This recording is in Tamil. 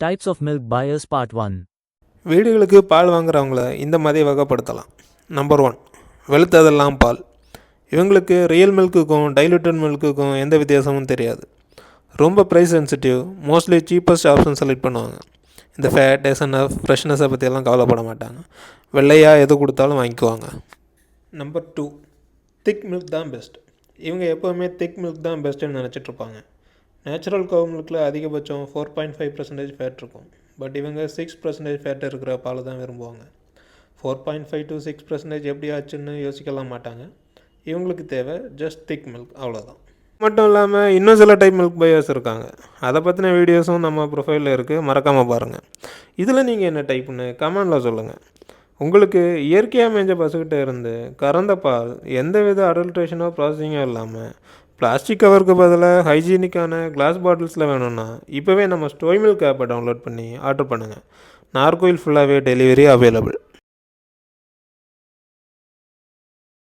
Types of milk buyers Part 1. வீடுகளுக்கு பால் வாங்குறவங்கள இந்த மாதிரி வகைப்படுத்தலாம். நம்பர் 1, வெளுத்ததெல்லாம் பால். இவங்களுக்கு ரியல் மில்க்குக்கும் டைலூட்டட் மில்க்குக்கும் எந்த வித்தியாசமும் தெரியாது. ரொம்ப price sensitive, mostly cheapest option select பண்ணுவாங்க. இந்த ஃபேட், எஸ்என்எஃப், ஃப்ரெஷ்னஸை பற்றியெல்லாம் கவலைப்பட மாட்டாங்க. வெள்ளையாக எது கொடுத்தாலும் வாங்கிக்குவாங்க. நம்பர் 2, திக் மில்க் தான் பெஸ்ட். இவங்க எப்போவுமே திக் மில்க் தான் பெஸ்ட்டுன்னு நினச்சிட்ருப்பாங்க. நேச்சுரல் கவ் மில்கில் அதிகபட்சம் 4.5% ஃபேட் இருக்கும். பட் இவங்க 6% ஃபேட் இருக்கிற பால் தான் விரும்புவாங்க. 4.5 to 6% எப்படி ஆச்சுன்னு யோசிக்கலாம் மாட்டாங்க. இவங்களுக்கு தேவை ஜஸ்ட் திக் மில்க், அவ்வளோதான். மட்டும் இல்லாமல் இன்னும் சில டைப் மில்க் பையர்ஸ் இருக்காங்க. அதை பற்றின வீடியோஸும் நம்ம ப்ரொஃபைலில் இருக்குது, மறக்காமல் பாருங்கள். இதில் நீங்கள் என்ன டைப்புன்னு கமெண்டில் சொல்லுங்கள். உங்களுக்கு இயற்கையாக மேய்ஞ்ச பசுக்கிட்ட இருந்து கறந்த பால் எந்த வித அடல்ட்ரேஷனோ ப்ராசஸிங்கோ இல்லாமல் பிளாஸ்டிக் கவருக்கு பதிலாக ஹைஜீனிக்கான கிளாஸ் பாட்டில்ஸில் வேணும்னா இப்போவே நம்ம ஸ்டோய் மில்க் ஆப்பை டவுன்லோட் பண்ணி ஆர்டர் பண்ணுங்கள். நார்கோயில் ஃபுல்லாகவே டெலிவரி அவைலபிள்.